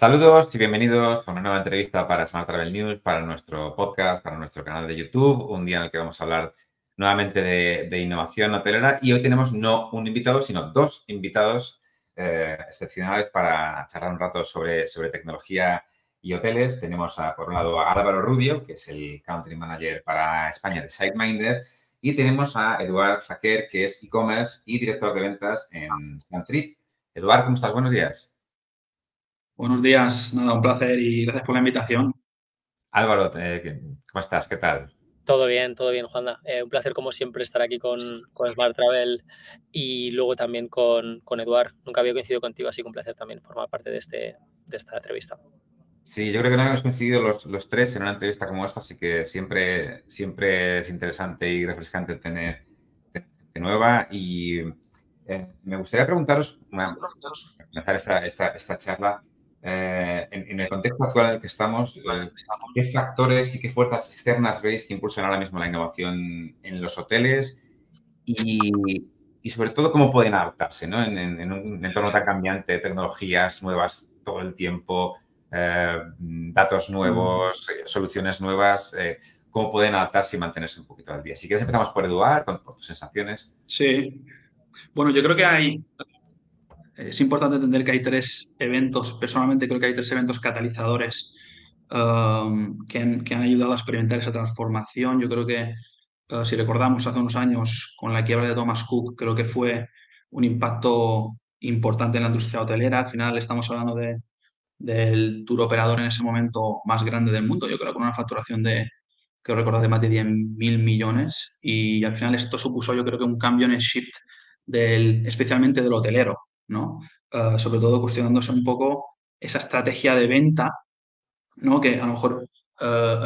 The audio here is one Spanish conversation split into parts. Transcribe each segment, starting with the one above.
Saludos y bienvenidos a una nueva entrevista para Smart Travel News, para nuestro podcast, para nuestro canal de YouTube, un día en el que vamos a hablar nuevamente de innovación hotelera. Y hoy tenemos no un invitado, sino dos invitados excepcionales para charlar un rato sobre tecnología y hoteles. Tenemos por un lado a Álvaro Rubio, que es el Country Manager para España de SiteMinder, y tenemos a Eduard Faquer, que es e-commerce y director de ventas en Suntrip. Eduard, ¿cómo estás? Buenos días. Buenos días, nada, un placer y gracias por la invitación. Álvaro, ¿cómo estás? ¿Qué tal? Todo bien, Juanda. Un placer, como siempre, estar aquí con Smart Travel y luego también con Eduard. Nunca había coincidido contigo, así que un placer también formar parte de esta entrevista. Sí, yo creo que no hemos coincidido los tres en una entrevista como esta, así que siempre es interesante y refrescante tener gente nueva. Y me gustaría preguntaros, para empezar esta charla, en el contexto actual en el que estamos, ¿qué factores y qué fuerzas externas veis que impulsan ahora mismo la innovación en los hoteles? Y sobre todo, ¿cómo pueden adaptarse, ¿no? En un entorno tan cambiante, tecnologías nuevas todo el tiempo, datos nuevos, soluciones nuevas, ¿cómo pueden adaptarse y mantenerse un poquito al día? Si quieres empezamos por Eduard, por tus sensaciones. Sí, bueno, yo creo que es importante entender que hay tres eventos, personalmente creo que hay tres eventos catalizadores que han ayudado a experimentar esa transformación. Yo creo que, si recordamos hace unos años con la quiebra de Thomas Cook, creo que fue un impacto importante en la industria hotelera. Al final estamos hablando del tour operador en ese momento más grande del mundo, yo creo, con una facturación creo recordar, de más de 10.000 millones. Y al final esto supuso, yo creo que un cambio en el shift especialmente del hotelero, ¿no? Sobre todo cuestionándose un poco esa estrategia de venta, ¿no? Que a lo mejor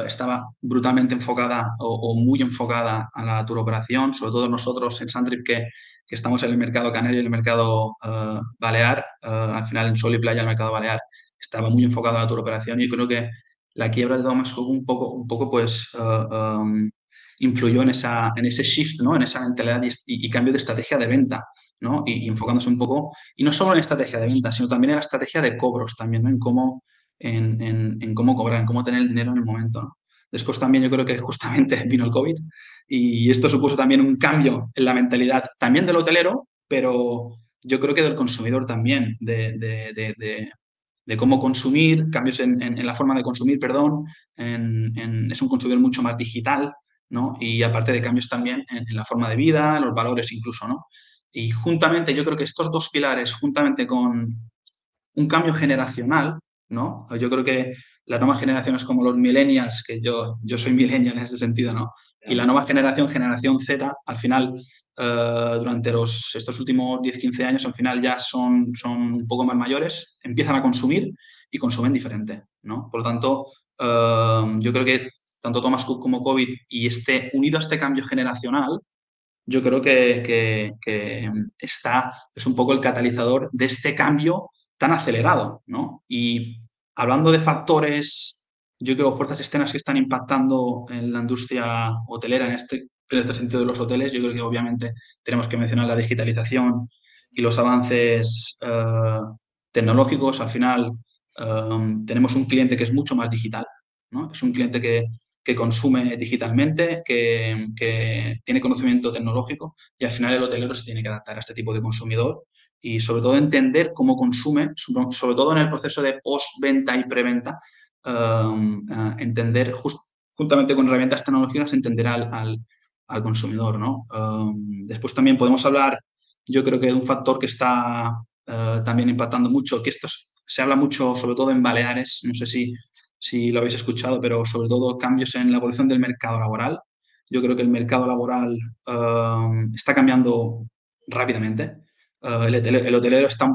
estaba brutalmente enfocada o muy enfocada a la tour operación, sobre todo nosotros en Suntrip que estamos en el mercado canario y en el mercado balear, al final en Sol y Playa el mercado balear estaba muy enfocado a la tour operación y creo que la quiebra de Thomas Cook un poco pues influyó en ese shift, ¿no? En esa mentalidad y cambio de estrategia de venta, ¿no? Y enfocándose un poco, y no solo en estrategia de venta, sino también en la estrategia de cobros también, ¿no? En cómo cobrar, en cómo tener el dinero en el momento, ¿no? Después también yo creo que justamente vino el COVID y esto supuso también un cambio en la mentalidad también del hotelero, pero yo creo que del consumidor también, de cómo consumir, cambios en la forma de consumir, perdón, es un consumidor mucho más digital, ¿no? Y aparte de cambios también en la forma de vida, los valores incluso, ¿no? Y juntamente yo creo que estos dos pilares, juntamente con un cambio generacional, ¿no? Yo creo que las nuevas generaciones como los millennials, que yo soy millennial en este sentido, ¿no? Y la nueva generación, generación Z, al final, durante estos últimos 10-15 años, al final ya son un poco más mayores, empiezan a consumir y consumen diferente, ¿no? Por lo tanto, yo creo que tanto Thomas Cook como COVID y unido a este cambio generacional, yo creo que es un poco el catalizador de este cambio tan acelerado, ¿no? Y hablando de factores, yo creo, fuerzas externas que están impactando en la industria hotelera, en este sentido de los hoteles, yo creo que obviamente tenemos que mencionar la digitalización y los avances tecnológicos. Al final, tenemos un cliente que es mucho más digital, ¿no? Es un cliente que consume digitalmente, que tiene conocimiento tecnológico y al final el hotelero se tiene que adaptar a este tipo de consumidor y sobre todo entender cómo consume, sobre todo en el proceso de postventa y preventa, entender juntamente con herramientas tecnológicas, entender al consumidor, ¿no? Después también podemos hablar, yo creo que de un factor que está también impactando mucho, que se habla mucho, sobre todo en Baleares, no sé si lo habéis escuchado, pero sobre todo cambios en la evolución del mercado laboral. Yo creo que el mercado laboral está cambiando rápidamente. El hotelero está,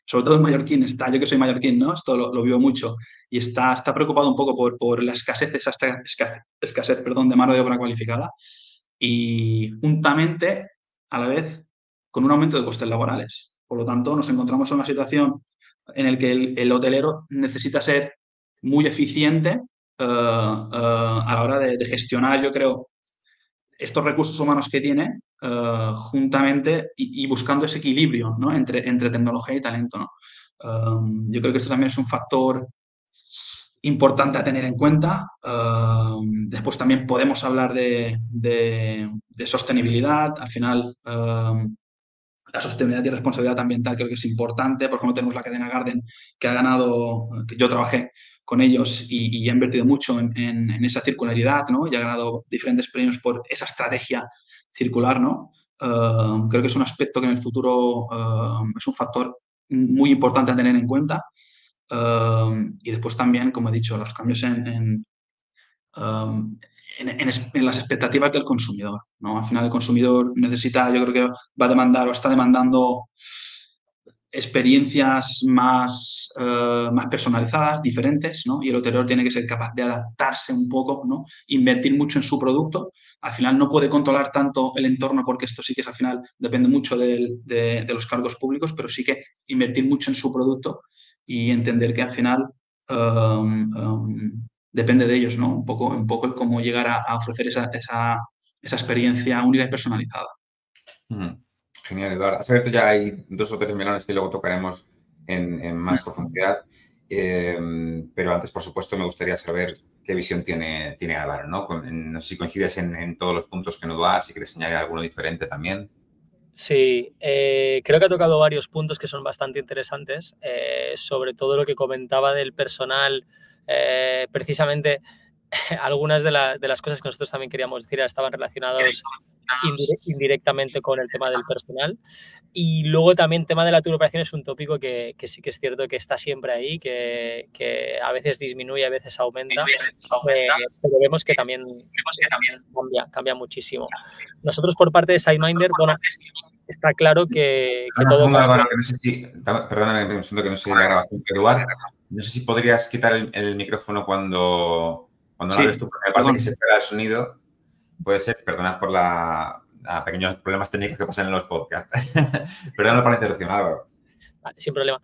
sobre todo el mallorquín, yo que soy mallorquín, ¿no? Esto lo vivo mucho, y está preocupado un poco por la escasez, perdón, de mano de obra cualificada y juntamente, a la vez, con un aumento de costes laborales. Por lo tanto, nos encontramos en una situación en la que el hotelero necesita ser muy eficiente a la hora de gestionar, yo creo, estos recursos humanos que tiene juntamente y buscando ese equilibrio, ¿no? entre tecnología y talento, ¿no? Yo creo que esto también es un factor importante a tener en cuenta. Después también podemos hablar de sostenibilidad. Al final, la sostenibilidad y responsabilidad ambiental creo que es importante. Por ejemplo, tenemos la cadena Garden que ha ganado, que yo trabajé con ellos y ha invertido mucho en esa circularidad, ¿no? Y ha ganado diferentes premios por esa estrategia circular, ¿no? Creo que es un aspecto que en el futuro es un factor muy importante a tener en cuenta. Y después también, como he dicho, los cambios en las expectativas del consumidor, ¿no? Al final el consumidor necesita, yo creo que va a demandar o está demandando experiencias más personalizadas, diferentes, ¿no? Y el hotelero tiene que ser capaz de adaptarse un poco, ¿no? Invertir mucho en su producto. Al final no puede controlar tanto el entorno porque esto sí que es al final, depende mucho de los cargos públicos, pero sí que invertir mucho en su producto y entender que al final depende de ellos, ¿no? Un poco el cómo llegar a ofrecer esa experiencia única y personalizada. Genial, Eduardo. Has abierto ya hay 2 o 3 melones que luego tocaremos en más profundidad. Pero antes, por supuesto, me gustaría saber qué visión tiene Álvaro, ¿no? No sé si coincides en todos los puntos que nos das, si quieres añadir alguno diferente también. Sí, creo que ha tocado varios puntos que son bastante interesantes, sobre todo lo que comentaba del personal, precisamente algunas de las cosas que nosotros también queríamos decir estaban relacionados indirectamente con el tema del personal. Y luego también el tema de la turoperación es un tópico que sí que es cierto que está siempre ahí, que a veces disminuye, a veces aumenta, pero vemos que también cambia muchísimo. Nosotros por parte de SiteMinder, bueno, está claro que todo cambia. Álvaro, que no sé si, perdóname, un segundo que no sé la grabación, pero Eduardo, no sé si podrías quitar el micrófono cuando no Sí, hables tú, porque me parece que se espera el sonido. Puede ser, perdonad por pequeños problemas técnicos que pasan en los podcasts. Perdón por la interrupción, Álvaro. Vale, sin problema.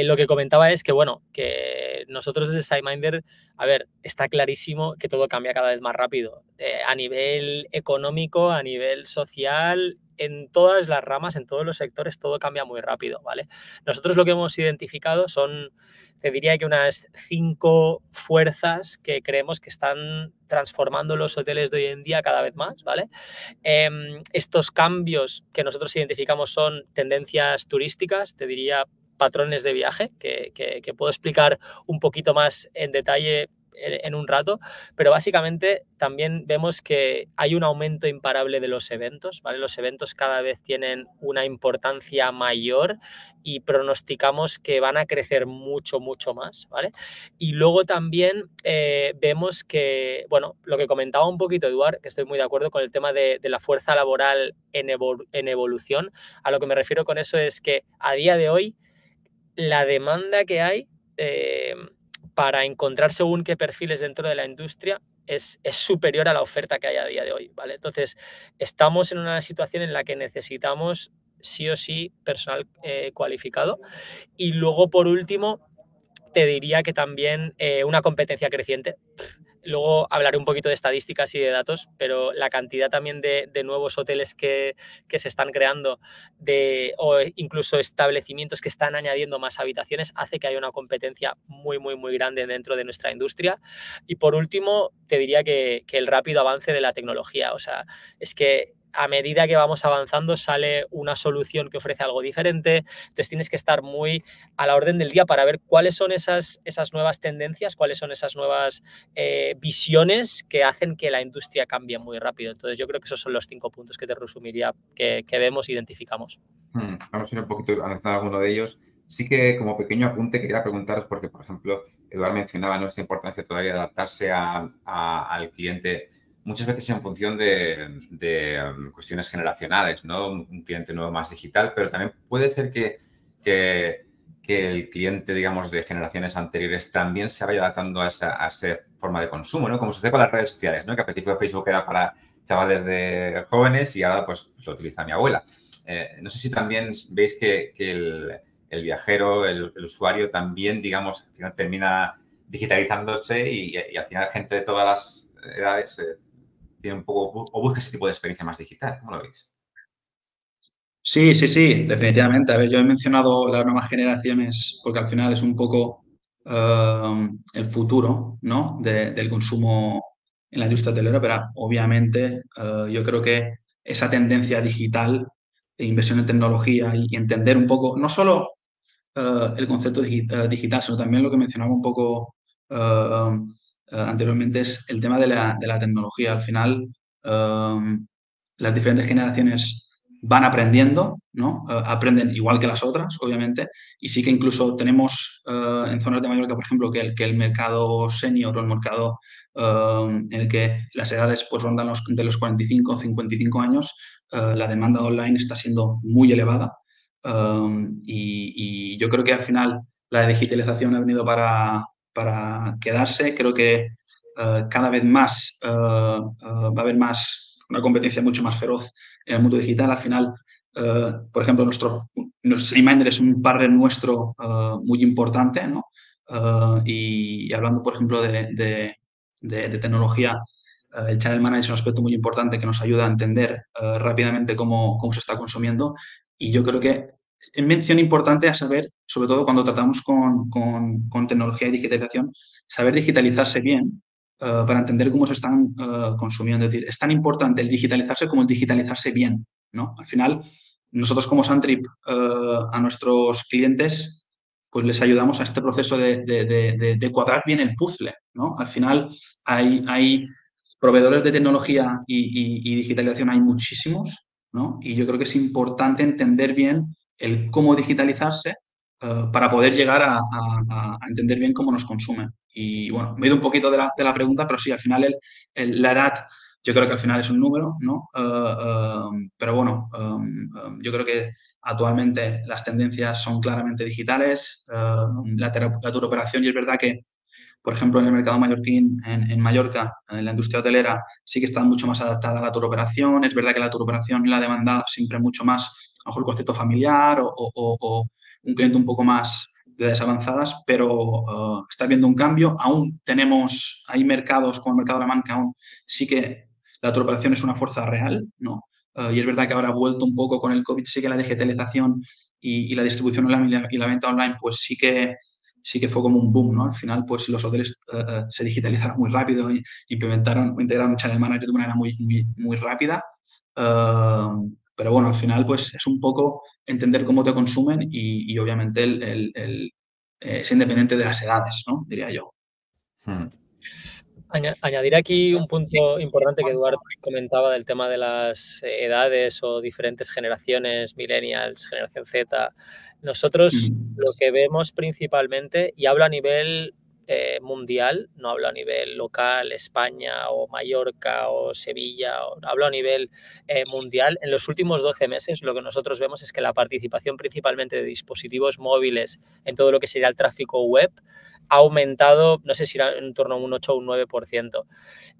Lo que comentaba es que, bueno, que nosotros desde SiteMinder, a ver, está clarísimo que todo cambia cada vez más rápido. A nivel económico, a nivel social, en todas las ramas, en todos los sectores, todo cambia muy rápido, ¿vale? Nosotros lo que hemos identificado son, te diría que unas 5 fuerzas que creemos que están transformando los hoteles de hoy en día cada vez más, ¿vale? Estos cambios que nosotros identificamos son tendencias turísticas, te diría patrones de viaje, que puedo explicar un poquito más en detalle en un rato, pero básicamente también vemos que hay un aumento imparable de los eventos, ¿vale? Los eventos cada vez tienen una importancia mayor y pronosticamos que van a crecer mucho, mucho más, ¿vale? Y luego también vemos que, bueno, lo que comentaba un poquito Eduard, que estoy muy de acuerdo con el tema de la fuerza laboral en evolución. A lo que me refiero con eso es que a día de hoy la demanda que hay para encontrar según qué perfiles dentro de la industria es superior a la oferta que hay a día de hoy, ¿vale? Entonces, estamos en una situación en la que necesitamos sí o sí personal cualificado. Y luego, por último, te diría que también una competencia creciente. Luego hablaré un poquito de estadísticas y de datos, pero la cantidad también de nuevos hoteles que se están creando o incluso establecimientos que están añadiendo más habitaciones hace que haya una competencia muy, muy, muy grande dentro de nuestra industria. Y por último, te diría que el rápido avance de la tecnología. O sea, es que a medida que vamos avanzando sale una solución que ofrece algo diferente, entonces tienes que estar muy a la orden del día para ver cuáles son esas nuevas tendencias, cuáles son esas nuevas visiones que hacen que la industria cambie muy rápido. Entonces yo creo que esos son los 5 puntos que te resumiría que vemos, identificamos. Vamos a ir un poquito analizando alguno de ellos. Sí que como pequeño apunte quería preguntaros porque, por ejemplo, Eduard mencionaba nuestra importancia todavía de adaptarse al cliente muchas veces en función de cuestiones generacionales, ¿no? Un cliente nuevo más digital, pero también puede ser que el cliente, digamos, de generaciones anteriores también se vaya adaptando a esa forma de consumo, ¿no? Como sucede con las redes sociales, ¿no? Que al principio Facebook era para chavales de jóvenes y ahora pues lo utiliza mi abuela. No sé si también veis que el viajero, el usuario también, digamos, al final termina digitalizándose y al final gente de todas las edades tiene un poco o busca ese tipo de experiencia más digital. ¿Cómo lo veis? Sí, sí, sí, definitivamente. A ver, yo he mencionado las nuevas generaciones porque al final es un poco el futuro, ¿no? del consumo en la industria hotelera, pero obviamente yo creo que esa tendencia digital, e inversión en tecnología y entender un poco, no solo el concepto digital, sino también lo que mencionaba un poco anteriormente es el tema de la tecnología. Al final, las diferentes generaciones van aprendiendo, ¿no? Aprenden igual que las otras, obviamente, y sí que incluso tenemos en zonas de Mallorca, por ejemplo, que el mercado senior o el mercado en el que las edades pues rondan entre los 45 o 55 años, la demanda online está siendo muy elevada. Y yo creo que al final la digitalización ha venido para quedarse. Creo que cada vez más va a haber una competencia mucho más feroz en el mundo digital. Al final, por ejemplo, nuestro SeaMinder es un partner nuestro muy importante, ¿no? Y hablando, por ejemplo, de tecnología, el Channel Manager es un aspecto muy importante que nos ayuda a entender rápidamente cómo se está consumiendo. Y yo creo que es mención importante a saber, sobre todo cuando tratamos con tecnología y digitalización, saber digitalizarse bien para entender cómo se están consumiendo. Es decir, es tan importante el digitalizarse como el digitalizarse bien, ¿no? Al final, nosotros como Suntrip a nuestros clientes pues les ayudamos a este proceso de cuadrar bien el puzzle, ¿no? Al final hay proveedores de tecnología y digitalización, hay muchísimos, ¿no? Y yo creo que es importante entender bien el cómo digitalizarse para poder llegar a entender bien cómo nos consumen. Y bueno, me he ido un poquito de la pregunta, pero sí, al final la edad, yo creo que al final es un número, ¿no? Pero bueno, yo creo que actualmente las tendencias son claramente digitales, la turoperación, y es verdad que, por ejemplo, en el mercado mallorquín, en Mallorca, en la industria hotelera, sí que está mucho más adaptada a la turoperación. Es verdad que la turoperación la demanda siempre mucho más, a lo mejor, el concepto familiar o un cliente un poco más de edades avanzadas, pero está habiendo un cambio. Aún hay mercados como el mercado alemán que aún sí que la turoperación es una fuerza real, ¿no? Y es verdad que ahora ha vuelto un poco con el COVID, sí que la digitalización y la distribución online y la venta online, pues sí que fue como un boom, ¿no? Al final, pues los hoteles se digitalizaron muy rápido y integraron un channel manager de una manera muy rápida. Pero bueno, al final, pues es un poco entender cómo te consumen y obviamente es independiente de las edades, ¿no? Diría yo. Añadir aquí un punto importante que Eduard comentaba del tema de las edades o diferentes generaciones, millennials, generación Z. Nosotros lo que vemos principalmente, y hablo a nivel mundial, no hablo a nivel local, España o Mallorca o Sevilla, hablo a nivel mundial. En los últimos 12 meses lo que nosotros vemos es que la participación principalmente de dispositivos móviles en todo lo que sería el tráfico web ha aumentado, no sé si era en torno a un 8 o un 9%.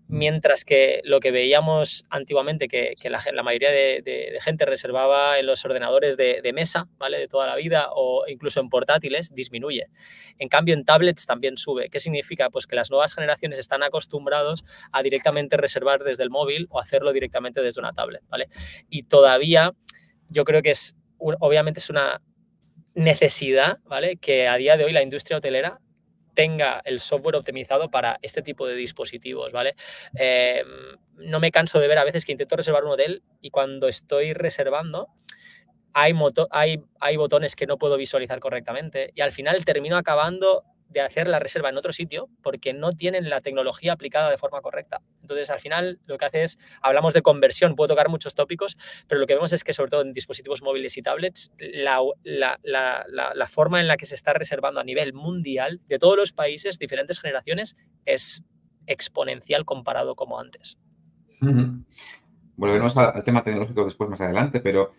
Mientras que lo que veíamos antiguamente, que la mayoría de gente reservaba en los ordenadores de mesa, ¿vale? De toda la vida, o incluso en portátiles, disminuye. En cambio, en tablets también sube. ¿Qué significa? Pues que las nuevas generaciones están acostumbrados a directamente reservar desde el móvil o hacerlo directamente desde una tablet, ¿vale? Y todavía yo creo que obviamente es una necesidad, ¿vale? Que a día de hoy la industria hotelera tenga el software optimizado para este tipo de dispositivos, ¿vale? No me canso de ver a veces que intento reservar un hotel y cuando estoy reservando hay botones que no puedo visualizar correctamente y al final termino acabando de hacer la reserva en otro sitio porque no tienen la tecnología aplicada de forma correcta. Entonces, al final, lo que hace es, hablamos de conversión, puedo tocar muchos tópicos, pero lo que vemos es que, sobre todo en dispositivos móviles y tablets, la forma en la que se está reservando a nivel mundial, de todos los países, diferentes generaciones, es exponencial comparado como antes. Volveremos al tema tecnológico después, más adelante, pero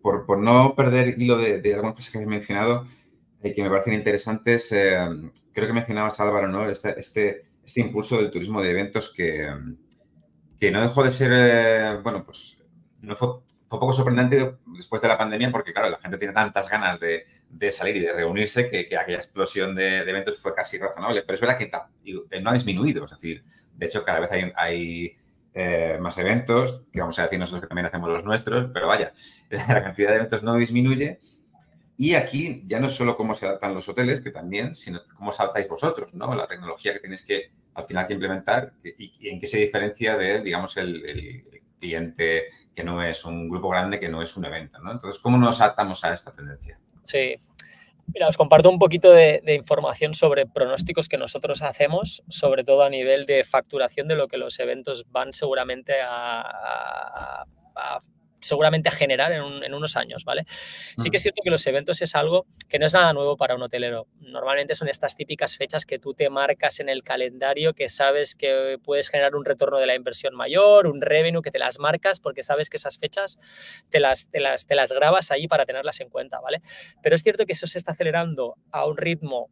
por no perder hilo de algunas cosas que has mencionado, que me parecen interesantes, creo que mencionabas, Álvaro, ¿no? Este impulso del turismo de eventos que no dejó de ser, bueno, pues no fue un poco sorprendente después de la pandemia porque, claro, la gente tiene tantas ganas de salir y de reunirse que aquella explosión de eventos fue casi razonable. Pero es verdad que no ha disminuido. Es decir, de hecho, cada vez hay más eventos, que vamos a decir nosotros que también hacemos los nuestros, pero vaya, la cantidad de eventos no disminuye. Y aquí ya no es solo cómo se adaptan los hoteles, que también, sino cómo os adaptáis vosotros, ¿no? La tecnología que tenéis que, al final, que implementar y en qué se diferencia de, digamos, el cliente que no es un grupo grande, que no es un evento, ¿no? Entonces, ¿cómo nos adaptamos a esta tendencia? Sí. Mira, os comparto un poquito de información sobre pronósticos que nosotros hacemos, sobre todo a nivel de facturación de lo que los eventos van seguramente a generar en unos años, ¿vale? Sí que es cierto que los eventos es algo que no es nada nuevo para un hotelero. Normalmente son estas típicas fechas que tú te marcas en el calendario, que sabes que puedes generar un retorno de la inversión mayor, un revenue, que te las marcas porque sabes que esas fechas te las grabas ahí para tenerlas en cuenta, ¿vale? Pero es cierto que eso se está acelerando a un ritmo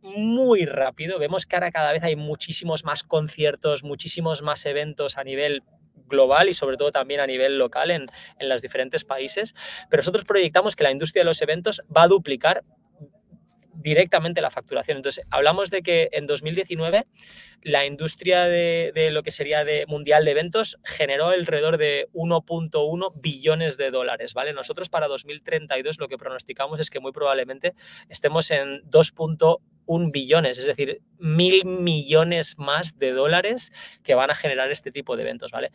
muy rápido. Vemos que ahora cada vez hay muchísimos más conciertos, muchísimos más eventos a nivel global y sobre todo también a nivel local en los diferentes países, pero nosotros proyectamos que la industria de los eventos va a duplicar directamente la facturación. Entonces, hablamos de que en 2019 la industria de lo que sería de mundial de eventos generó alrededor de 1.1 billones de dólares, ¿vale? Nosotros para 2032 lo que pronosticamos es que muy probablemente estemos en 2.1 billones, es decir, 1.000 millones más de dólares que van a generar este tipo de eventos, ¿vale?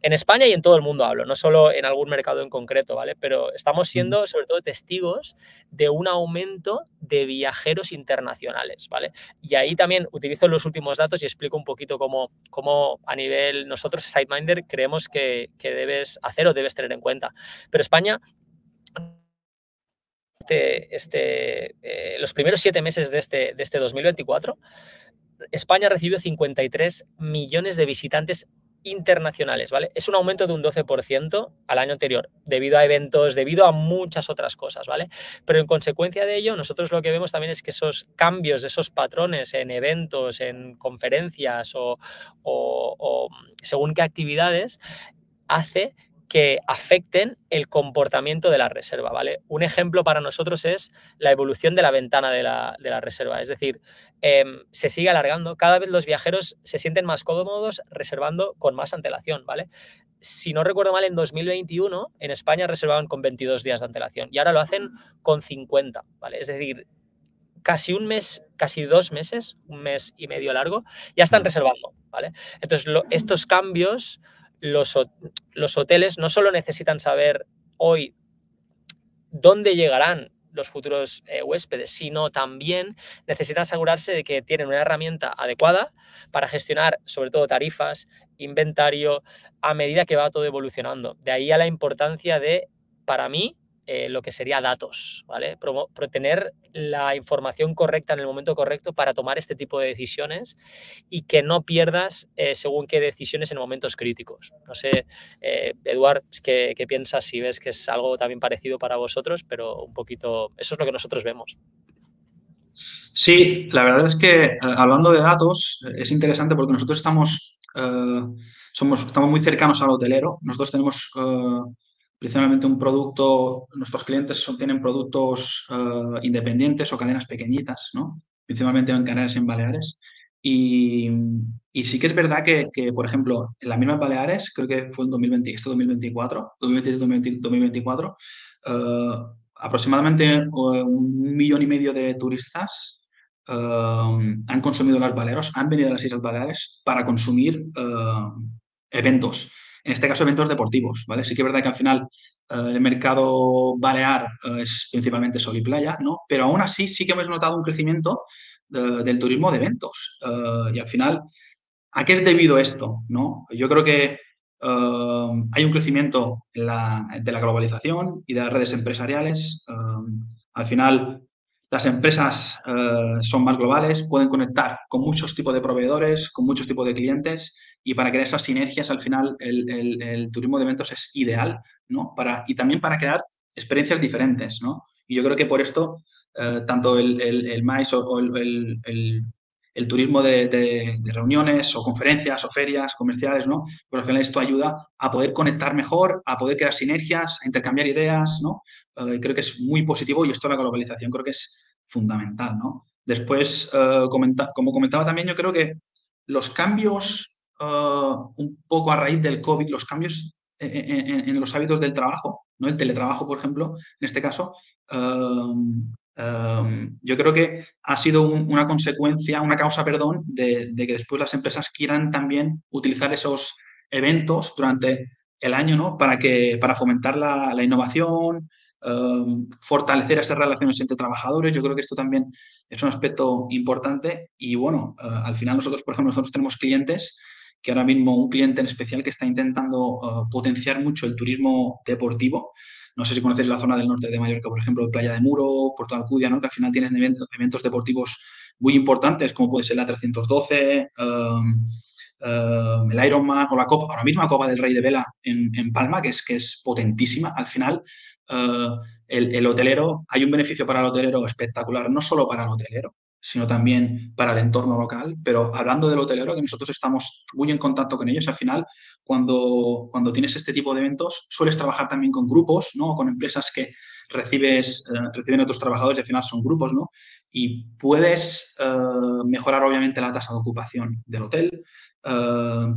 En España y en todo el mundo hablo, no solo en algún mercado en concreto, ¿vale? Pero estamos siendo sobre todo testigos de un aumento de viajeros internacionales, ¿vale? Y ahí también utilizo los últimos datos y explico un poquito cómo a nivel nosotros, SiteMinder, creemos que debes hacer o debes tener en cuenta. Pero España, los primeros 7 meses de este 2024, España recibió 53 millones de visitantes internacionales, ¿vale? Es un aumento de un 12% al año anterior, debido a eventos, debido a muchas otras cosas, ¿vale? Pero en consecuencia de ello, nosotros lo que vemos también es que esos cambios, esos patrones en eventos, en conferencias o según qué actividades, hace que afecten el comportamiento de la reserva, ¿vale? Un ejemplo para nosotros es la evolución de la ventana de la reserva, es decir, se sigue alargando, cada vez los viajeros se sienten más cómodos reservando con más antelación, ¿vale? Si no recuerdo mal, en 2021 en España reservaban con 22 días de antelación y ahora lo hacen con 50, ¿vale? Es decir, casi un mes, casi 2 meses, un mes y medio largo, ya están reservando, ¿vale? Entonces, estos cambios, los hoteles no solo necesitan saber hoy dónde llegarán los futuros huéspedes, sino también necesitan asegurarse de que tienen una herramienta adecuada para gestionar sobre todo tarifas, inventario, a medida que va todo evolucionando. De ahí a la importancia de, para mí, lo que sería datos, ¿vale? Tener la información correcta en el momento correcto para tomar este tipo de decisiones y que no pierdas según qué decisiones en momentos críticos. No sé, Eduard, ¿qué piensas? Si ves que es algo también parecido para vosotros, pero un poquito, eso es lo que nosotros vemos. Sí, la verdad es que hablando de datos, es interesante porque nosotros estamos muy cercanos al hotelero. Nosotros tenemos principalmente un producto, nuestros clientes tienen productos independientes o cadenas pequeñitas, ¿no? Principalmente en Canarias y en Baleares. Y sí que es verdad que, por ejemplo, en las mismas Baleares, creo que fue en 2024, aproximadamente 1,5 millones de turistas han consumido las Baleares, han venido a las Islas Baleares para consumir eventos, en este caso eventos deportivos, ¿vale? Sí que es verdad que al final el mercado balear es principalmente sol y playa, ¿no? Pero aún así sí que hemos notado un crecimiento del turismo de eventos. Y al final, ¿a qué es debido esto? ¿No? Yo creo que hay un crecimiento de la globalización y de las redes empresariales. Al final, las empresas son más globales, pueden conectar con muchos tipos de proveedores, con muchos tipos de clientes y para crear esas sinergias, al final, el turismo de eventos es ideal, ¿no? Y también para crear experiencias diferentes, ¿no? Y yo creo que por esto, tanto el MICE o el turismo de reuniones o conferencias o ferias comerciales, ¿no? Pues al final esto ayuda a poder conectar mejor, a poder crear sinergias, a intercambiar ideas, ¿no? Creo que es muy positivo y esto de la globalización creo que es fundamental, ¿no? Después, como comentaba también, yo creo que los cambios un poco a raíz del COVID, los cambios en los hábitos del trabajo, ¿no? El teletrabajo, por ejemplo, en este caso, yo creo que ha sido una consecuencia, una causa, perdón, de que después las empresas quieran también utilizar esos eventos durante el año, ¿no? Para fomentar la innovación, fortalecer esas relaciones entre trabajadores. Yo creo que esto también es un aspecto importante y, bueno, al final nosotros, por ejemplo, nosotros tenemos clientes que ahora mismo, un cliente en especial que está intentando potenciar mucho el turismo deportivo. No sé si conocéis la zona del norte de Mallorca, por ejemplo, Playa de Muro, Puerto de Alcudia, ¿no? Que al final tienen eventos deportivos muy importantes, como puede ser la 312, el Ironman o la Copa, ahora mismo la Copa del Rey de Vela en Palma, que es potentísima. Al final, el hotelero, hay un beneficio para el hotelero espectacular, no solo para el hotelero, sino también para el entorno local. Pero hablando del hotelero, que nosotros estamos muy en contacto con ellos, al final, cuando tienes este tipo de eventos, sueles trabajar también con grupos, ¿no? Con empresas que reciben a tus trabajadores y al final son grupos, ¿no? Y puedes mejorar, obviamente, la tasa de ocupación del hotel.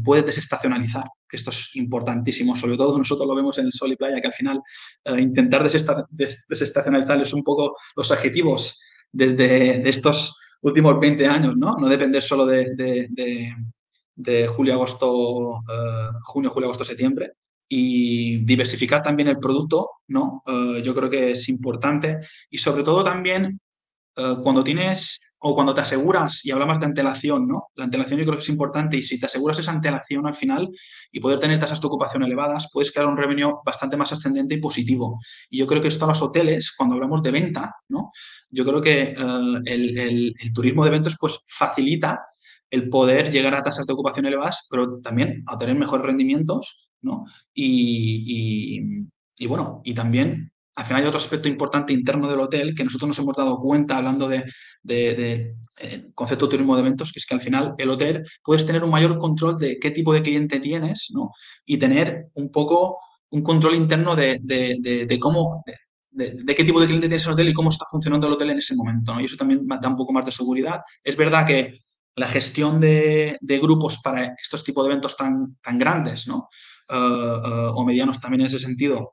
Puedes desestacionalizar, que esto es importantísimo, sobre todo nosotros lo vemos en el Sol y Playa, que al final intentar desestacionalizar es un poco los adjetivos de estos últimos 20 años, ¿no? No depender solo de julio, agosto, junio, julio, agosto, septiembre, y diversificar también el producto, ¿no? Yo creo que es importante y sobre todo también cuando tienes o cuando te aseguras, y hablamos de antelación, ¿no? La antelación yo creo que es importante y si te aseguras esa antelación al final y poder tener tasas de ocupación elevadas, puedes crear un revenue bastante más ascendente y positivo. Y yo creo que esto a los hoteles, cuando hablamos de venta, ¿no? Yo creo que el turismo de eventos pues facilita el poder llegar a tasas de ocupación elevadas, pero también a tener mejores rendimientos, ¿no? Y bueno, y también al final hay otro aspecto importante interno del hotel que nosotros nos hemos dado cuenta hablando de concepto de turismo de eventos, que es que al final el hotel puedes tener un mayor control de qué tipo de cliente tienes, ¿no? Y tener un poco un control interno de cómo, de qué tipo de cliente tienes en el hotel y cómo está funcionando el hotel en ese momento, ¿no? Y eso también da un poco más de seguridad. Es verdad que la gestión de grupos para estos tipos de eventos tan grandes, ¿no? O medianos también en ese sentido,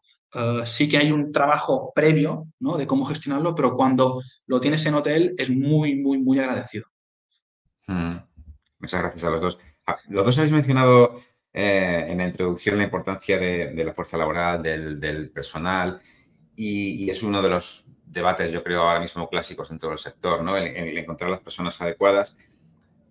sí que hay un trabajo previo, ¿no? De cómo gestionarlo, pero cuando lo tienes en hotel es muy, muy, muy agradecido. Muchas gracias a los dos. Los dos habéis mencionado en la introducción la importancia de la fuerza laboral, del personal, y es uno de los debates, yo creo, ahora mismo clásicos dentro del sector, ¿no? El encontrar las personas adecuadas,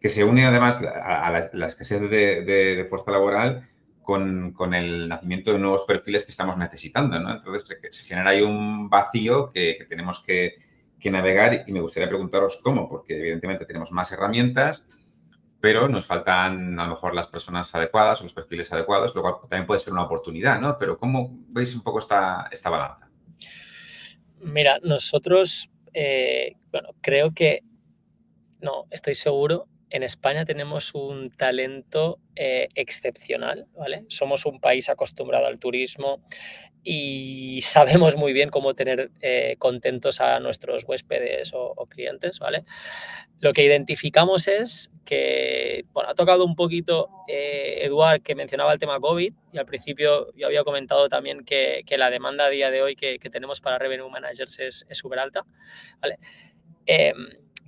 que se une además a la escasez de fuerza laboral con el nacimiento de nuevos perfiles que estamos necesitando, ¿no? Entonces se genera ahí un vacío que tenemos que navegar y me gustaría preguntaros cómo, porque evidentemente tenemos más herramientas, pero nos faltan a lo mejor las personas adecuadas o los perfiles adecuados, lo cual también puede ser una oportunidad, ¿no? Pero ¿cómo veis un poco esta balanza? Mira, nosotros, bueno, creo que, no, estoy seguro, en España tenemos un talento excepcional, ¿vale? Somos un país acostumbrado al turismo y sabemos muy bien cómo tener contentos a nuestros huéspedes o clientes, ¿vale? Lo que identificamos es que, bueno, ha tocado un poquito Eduard, que mencionaba el tema COVID, y al principio yo había comentado también que la demanda a día de hoy que tenemos para Revenue Managers es súper alta, ¿vale?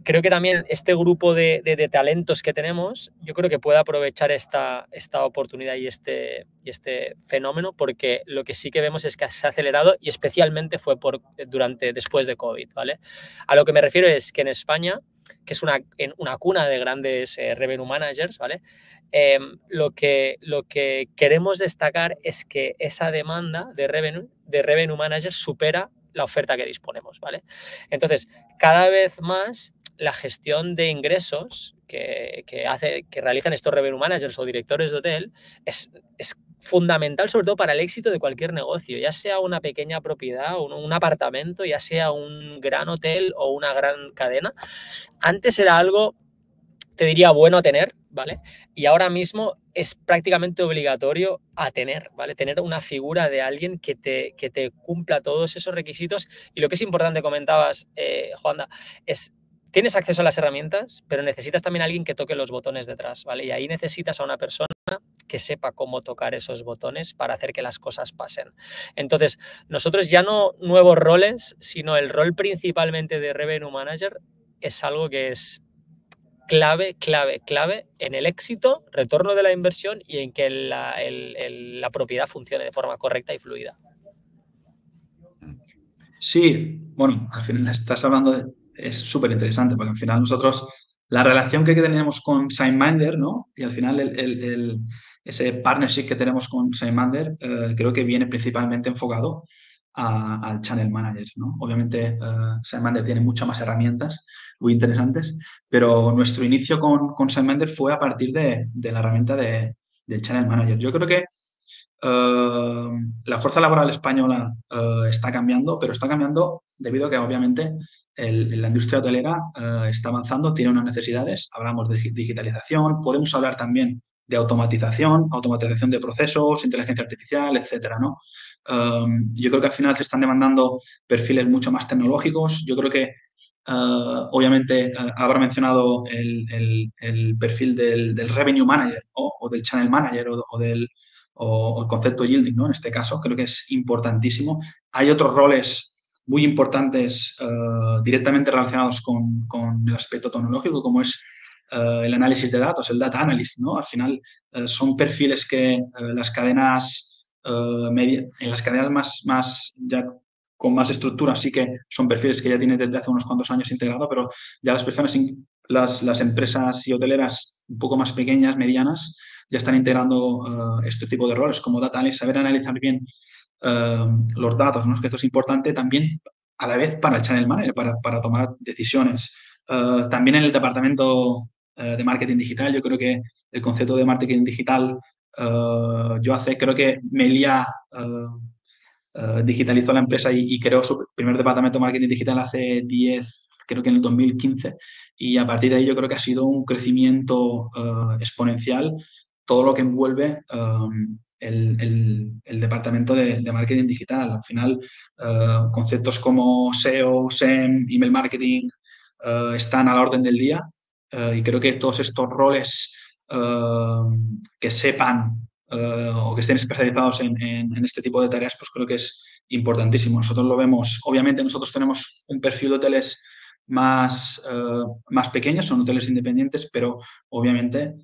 Creo que también este grupo de talentos que tenemos, yo creo que puede aprovechar esta oportunidad y este fenómeno, porque lo que sí que vemos es que se ha acelerado y especialmente fue después de COVID, ¿vale? A lo que me refiero es que en España, que es una cuna de grandes revenue managers, ¿vale? Lo que queremos destacar es que esa demanda de revenue managers supera la oferta que disponemos, ¿vale? Entonces, cada vez más la gestión de ingresos que realizan estos revenue managers o directores de hotel es fundamental, sobre todo para el éxito de cualquier negocio, ya sea una pequeña propiedad o un apartamento, ya sea un gran hotel o una gran cadena. Antes era algo, te diría, bueno a tener, ¿vale? Y ahora mismo es prácticamente obligatorio a tener, ¿vale? Tener una figura de alguien que te cumpla todos esos requisitos. Y lo que es importante, comentabas, Juanda, es tienes acceso a las herramientas, pero necesitas también a alguien que toque los botones detrás, ¿vale? Y ahí necesitas a una persona que sepa cómo tocar esos botones para hacer que las cosas pasen. Entonces, nosotros ya no nuevos roles, sino el rol principalmente de Revenue Manager es algo que es clave en el éxito, retorno de la inversión y en que la propiedad funcione de forma correcta y fluida. Sí, bueno, al final estás hablando es súper interesante porque al final nosotros, la relación que tenemos con SignMinder, ¿no? Y al final ese partnership que tenemos con SignMinder creo que viene principalmente enfocado al Channel Manager, ¿no? Obviamente SignMinder tiene muchas más herramientas muy interesantes, pero nuestro inicio con SignMinder fue a partir de la herramienta del Channel Manager. Yo creo que la fuerza laboral española está cambiando, pero está cambiando debido a que obviamente la industria hotelera está avanzando, tiene unas necesidades, hablamos de digitalización, podemos hablar también de automatización de procesos, inteligencia artificial, etcétera, ¿no? Yo creo que al final se están demandando perfiles mucho más tecnológicos. Yo creo que obviamente habrá mencionado el perfil del Revenue Manager o del Channel Manager o el concepto yielding, ¿no? En este caso, creo que es importantísimo. Hay otros roles muy importantes directamente relacionados con el aspecto tecnológico, como es el análisis de datos, el data analyst, ¿no? Al final son perfiles que las cadenas en las cadenas más ya con más estructura sí que son perfiles que ya tienen desde hace unos cuantos años integrado, pero ya las personas, las empresas y hoteleras un poco más pequeñas, medianas, ya están integrando este tipo de roles como data analyst, saber analizar bien los datos, ¿no? Que esto es importante también a la vez para el channel manager, para tomar decisiones. También en el departamento de marketing digital, yo creo que el concepto de marketing digital, creo que Melia digitalizó la empresa y creó su primer departamento de marketing digital hace 10, creo que en el 2015, y a partir de ahí yo creo que ha sido un crecimiento exponencial todo lo que envuelve el departamento de marketing digital. Al final, conceptos como SEO, SEM, email marketing están a la orden del día y creo que todos estos roles que sepan o que estén especializados en este tipo de tareas, pues creo que es importantísimo. Nosotros lo vemos, obviamente nosotros tenemos un perfil de hoteles más pequeños, son hoteles independientes, pero obviamente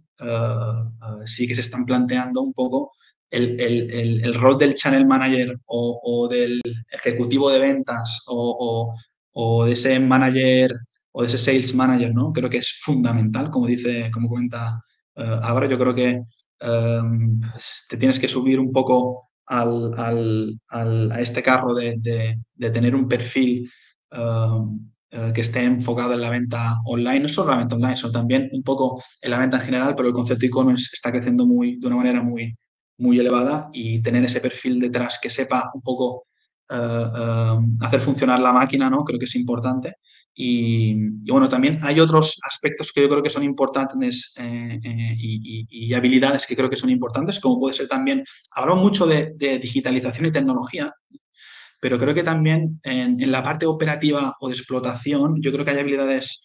sí que se están planteando un poco el rol del channel manager o del ejecutivo de ventas o de ese manager o de ese sales manager, ¿no? Creo que es fundamental, como comenta Álvaro, yo creo que pues te tienes que subir un poco a este carro de tener un perfil que esté enfocado en la venta online, no solo la venta online, sino también un poco en la venta en general, pero el concepto de e-commerce está creciendo de una manera muy elevada y tener ese perfil detrás que sepa un poco hacer funcionar la máquina, ¿no? Creo que es importante. Y bueno, también hay otros aspectos que yo creo que son importantes y habilidades que creo que son importantes, como puede ser también, hablamos mucho de digitalización y tecnología, pero creo que también en la parte operativa o de explotación, yo creo que hay habilidades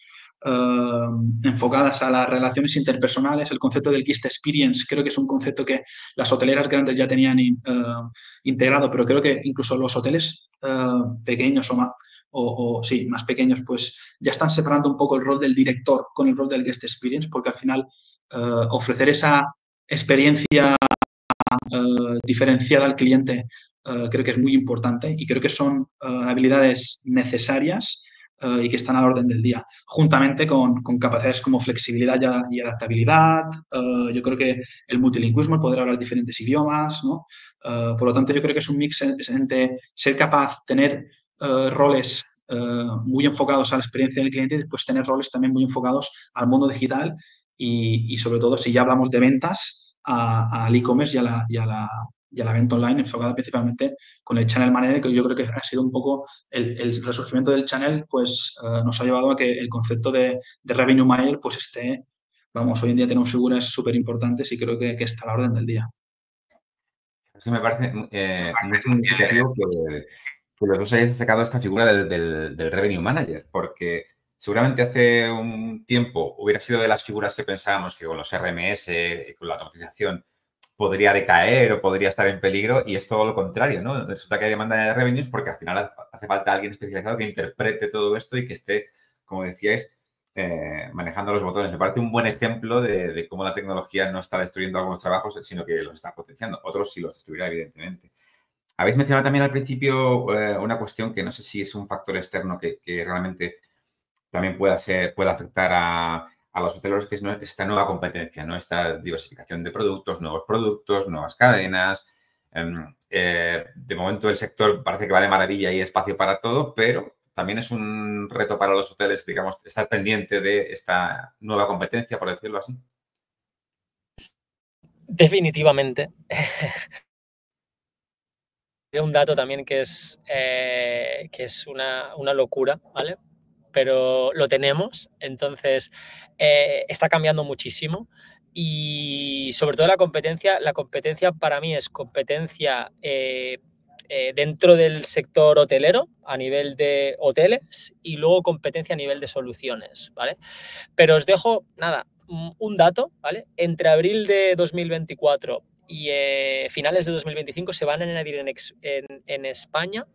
enfocadas a las relaciones interpersonales. El concepto del guest experience creo que es un concepto que las hoteleras grandes ya tenían integrado, pero creo que incluso los hoteles pequeños sí, más pequeños, pues ya están separando un poco el rol del director con el rol del guest experience, porque al final ofrecer esa experiencia diferenciada al cliente creo que es muy importante y creo que son habilidades necesarias y que están a la orden del día, juntamente con capacidades como flexibilidad y adaptabilidad. Yo creo que el multilingüismo, el poder hablar diferentes idiomas, ¿no? Por lo tanto, yo creo que es un mix entre ser capaz de tener roles muy enfocados a la experiencia del cliente y después tener roles también muy enfocados al mundo digital y sobre todo, si ya hablamos de ventas, al e-commerce y a la venta online enfocada principalmente con el channel manager, que yo creo que ha sido un poco el resurgimiento del channel, pues nos ha llevado a que el concepto de revenue manager pues hoy en día tenemos figuras súper importantes y creo que está a la orden del día. Es que me parece muy significativo que los dos hayáis sacado esta figura del Revenue Manager, porque seguramente hace un tiempo hubiera sido de las figuras que pensábamos que con los RMS, con la automatización, podría decaer o podría estar en peligro, y es todo lo contrario, ¿no? Resulta que hay demanda de revenues porque al final hace falta alguien especializado que interprete todo esto y que esté, como decíais, manejando los botones. Me parece un buen ejemplo de cómo la tecnología no está destruyendo algunos trabajos, sino que los está potenciando. Otros sí los destruirá, evidentemente. Habéis mencionado también al principio una cuestión que no sé si es un factor externo que realmente también puede afectar a los hoteleros, que es esta nueva competencia, ¿no? Esta diversificación de productos, nuevas cadenas. De momento el sector parece que va de maravilla y hay espacio para todo, pero también es un reto para los hoteles, digamos, estar pendiente de esta nueva competencia, por decirlo así. Definitivamente. Un dato también que es una locura, ¿vale? Pero lo tenemos, entonces está cambiando muchísimo y sobre todo la competencia para mí es competencia dentro del sector hotelero a nivel de hoteles y luego competencia a nivel de soluciones, ¿vale? Pero os dejo, nada, un dato, ¿vale? Entre abril de 2024 y finales de 2025 se van a añadir en España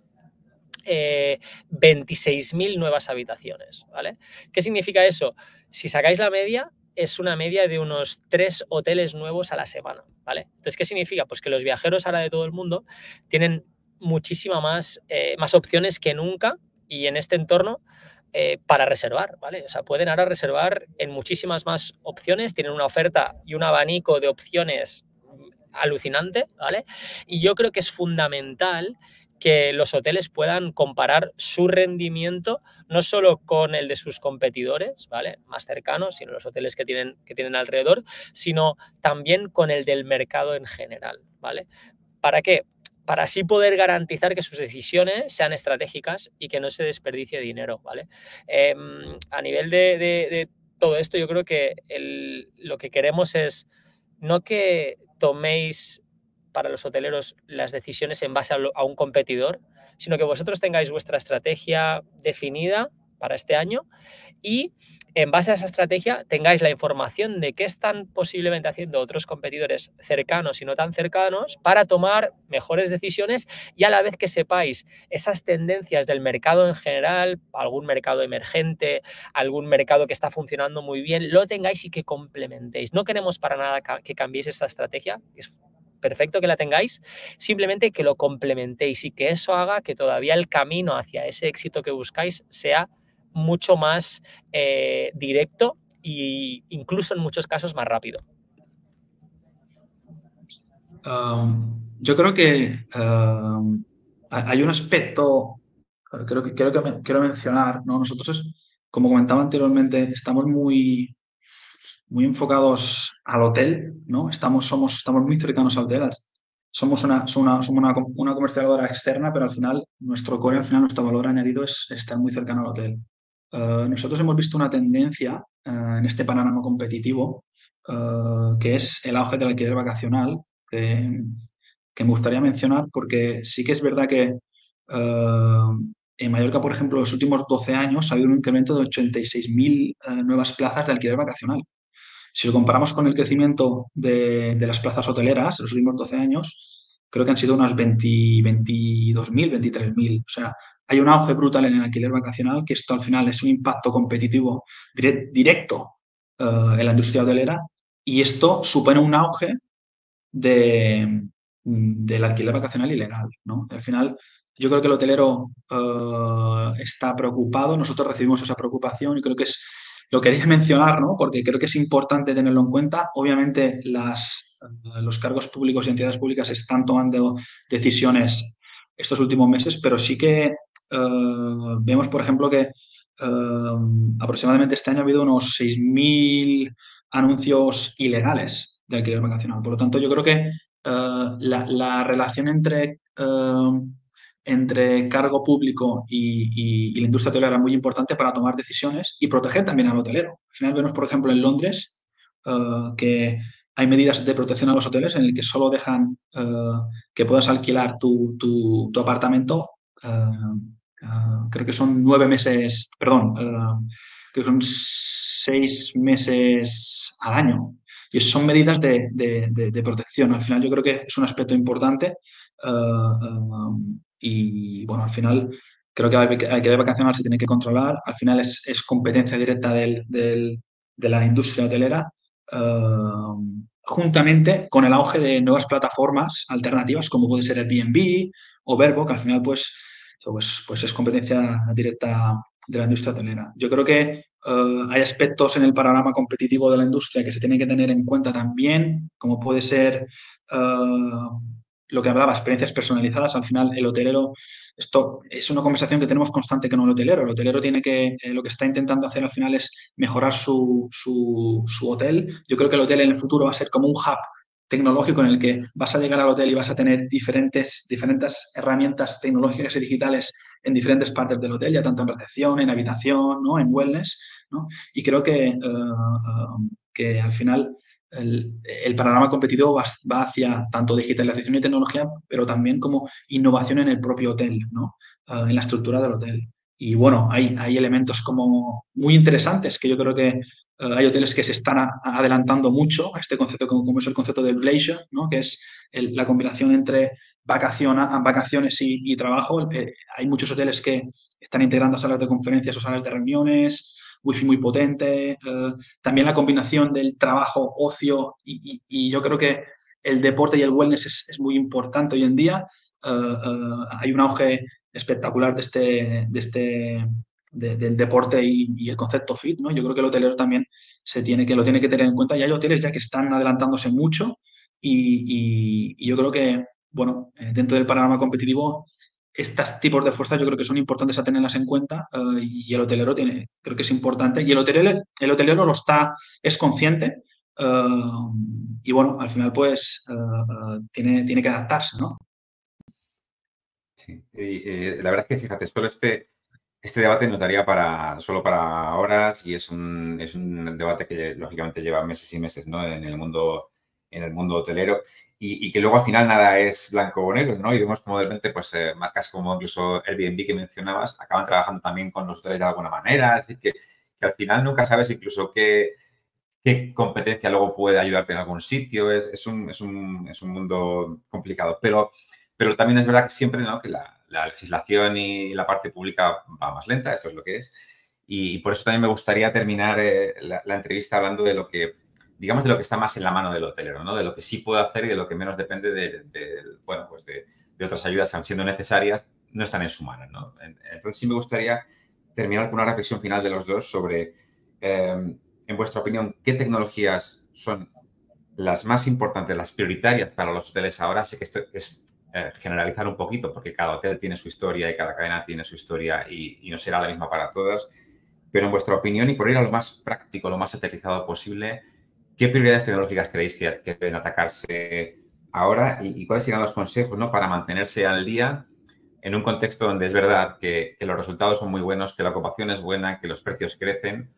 26.000 nuevas habitaciones, ¿vale? ¿Qué significa eso? Si sacáis la media, es una media de unos 3 hoteles nuevos a la semana, ¿vale? Entonces, ¿qué significa? Pues que los viajeros ahora de todo el mundo tienen muchísima más opciones que nunca y en este entorno para reservar, ¿vale? O sea, pueden ahora reservar en muchísimas más opciones, tienen una oferta y un abanico de opciones alucinante, ¿vale? Y yo creo que es fundamental que los hoteles puedan comparar su rendimiento no solo con el de sus competidores, ¿vale? Más cercanos, sino los hoteles que tienen alrededor, sino también con el del mercado en general, ¿vale? ¿Para qué? Para así poder garantizar que sus decisiones sean estratégicas y que no se desperdicie dinero, ¿vale? A nivel de todo esto, yo creo que lo que queremos es no que toméis para los hoteleros las decisiones en base a un competidor, sino que vosotros tengáis vuestra estrategia definida para este año y en base a esa estrategia tengáis la información de qué están posiblemente haciendo otros competidores cercanos y no tan cercanos para tomar mejores decisiones y a la vez que sepáis esas tendencias del mercado en general, algún mercado emergente, algún mercado que está funcionando muy bien, lo tengáis y que complementéis. No queremos para nada que cambiéis esta estrategia, es perfecto que la tengáis, simplemente que lo complementéis y que eso haga que todavía el camino hacia ese éxito que buscáis sea mucho más directo e incluso en muchos casos más rápido. Yo creo que hay un aspecto, creo que quiero mencionar, ¿no? Nosotros, como comentaba anteriormente, estamos muy enfocados al hotel, ¿no? Estamos muy cercanos al hotel. Somos una comercializadora externa, pero al final, nuestro valor añadido es estar muy cercano al hotel. Nosotros hemos visto una tendencia en este panorama competitivo que es el auge del alquiler vacacional, que me gustaría mencionar porque sí que es verdad que en Mallorca, por ejemplo, en los últimos 12 años ha habido un incremento de 86.000 nuevas plazas de alquiler vacacional. Si lo comparamos con el crecimiento de las plazas hoteleras en los últimos 12 años, creo que han sido unas 22.000, 23.000. O sea, hay un auge brutal en el alquiler vacacional, que esto al final es un impacto competitivo directo en la industria hotelera, y esto supone un auge del alquiler vacacional ilegal, ¿no? Al final, yo creo que el hotelero está preocupado, nosotros recibimos esa preocupación y creo que lo quería mencionar, ¿no? Porque creo que es importante tenerlo en cuenta. Obviamente, los cargos públicos y entidades públicas están tomando decisiones estos últimos meses, pero sí que vemos, por ejemplo, que aproximadamente este año ha habido unos 6.000 anuncios ilegales de alquiler vacacional. Por lo tanto, yo creo que la relación entre cargo público y la industria hotelera es muy importante para tomar decisiones y proteger también al hotelero. Al final vemos, por ejemplo, en Londres que hay medidas de protección a los hoteles en el que solo dejan que puedas alquilar tu apartamento. Creo que son 9 meses, perdón, que son 6 meses al año. Y son medidas de protección. Al final yo creo que es un aspecto importante y bueno, al final creo que hay que de vacacional se tiene que controlar. Al final es competencia directa de la industria hotelera, juntamente con el auge de nuevas plataformas alternativas como puede ser Airbnb o Vrbo, que al final pues es competencia directa de la industria hotelera. Yo creo que hay aspectos en el panorama competitivo de la industria que se tienen que tener en cuenta también, como puede ser lo que hablaba, experiencias personalizadas. Al final, el hotelero, esto es una conversación que tenemos constante con el hotelero. El hotelero tiene que, lo que está intentando hacer al final es mejorar su hotel. Yo creo que el hotel en el futuro va a ser como un hub tecnológico en el que vas a llegar al hotel y vas a tener diferentes herramientas tecnológicas y digitales en diferentes partes del hotel, ya tanto en recepción, en habitación, ¿no? En wellness, ¿no? Y creo que al final el panorama competitivo va hacia tanto digitalización y tecnología, pero también como innovación en el propio hotel, ¿no? En la estructura del hotel. Y bueno, hay elementos como muy interesantes que yo creo que hay hoteles que se están adelantando mucho a este concepto, como es el concepto del leisure, ¿no? Que es la combinación entre vacaciones y trabajo. Hay muchos hoteles que están integrando salas de conferencias o salas de reuniones, wifi muy potente, también la combinación del trabajo, ocio y yo creo que el deporte y el wellness es muy importante hoy en día. Hay un auge espectacular del deporte y el concepto fit, ¿no? Yo creo que el hotelero también lo tiene que tener en cuenta y hay hoteles ya que están adelantándose mucho y yo creo que, bueno, dentro del panorama competitivo, estos tipos de fuerzas yo creo que son importantes a tenerlas en cuenta y el hotelero creo que es importante y el hotelero es consciente y bueno, al final pues tiene que adaptarse, ¿no? Sí, y la verdad es que fíjate, solo este debate nos daría solo para horas y es un debate que lógicamente lleva meses y meses, ¿no? En el mundo hotelero y que luego al final nada es blanco o negro, ¿no? Y vemos como de repente pues marcas como incluso Airbnb que mencionabas acaban trabajando también con los hoteles de alguna manera, es decir, que al final nunca sabes incluso qué competencia luego puede ayudarte en algún sitio, es un mundo complicado, pero también es verdad que siempre, ¿no? Que la legislación y la parte pública va más lenta, esto es lo que es. Y por eso también me gustaría terminar la entrevista hablando de lo que, digamos, de lo que está más en la mano del hotelero, ¿no? De lo que sí puede hacer y de lo que menos depende bueno, pues de otras ayudas que, siendo necesarias, no están en su mano, ¿no? Entonces sí me gustaría terminar con una reflexión final de los dos sobre, en vuestra opinión, ¿qué tecnologías son las más importantes, las prioritarias para los hoteles ahora? Sé que esto es generalizar un poquito porque cada hotel tiene su historia y cada cadena tiene su historia y no será la misma para todas. Pero en vuestra opinión y por ir a lo más práctico, lo más aterrizado posible, ¿qué prioridades tecnológicas creéis que deben atacarse ahora y cuáles serían los consejos, ¿no? Para mantenerse al día en un contexto donde es verdad que los resultados son muy buenos, que la ocupación es buena, que los precios crecen,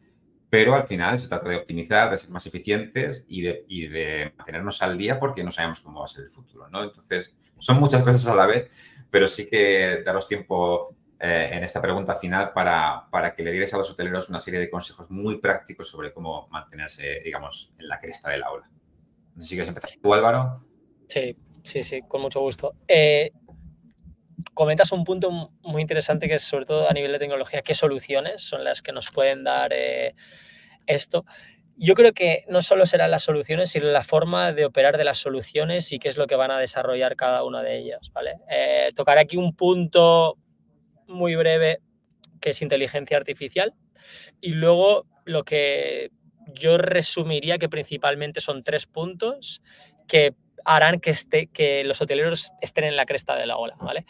pero al final se trata de optimizar, de ser más eficientes y de mantenernos al día porque no sabemos cómo va a ser el futuro, ¿no? Entonces, son muchas cosas a la vez, pero sí que daros tiempo en esta pregunta final para que le dierais a los hoteleros una serie de consejos muy prácticos sobre cómo mantenerse, digamos, en la cresta de la ola. No sé si quieres empezar tú, Álvaro. Sí, con mucho gusto. Comentas un punto muy interesante que es, sobre todo a nivel de tecnología, qué soluciones son las que nos pueden dar esto. Yo creo que no solo serán las soluciones, sino la forma de operar de las soluciones y qué es lo que van a desarrollar cada una de ellas, ¿vale? Tocaré aquí un punto muy breve que es inteligencia artificial y luego lo que yo resumiría que principalmente son 3 puntos que harán que los hoteleros estén en la cresta de la ola, ¿vale?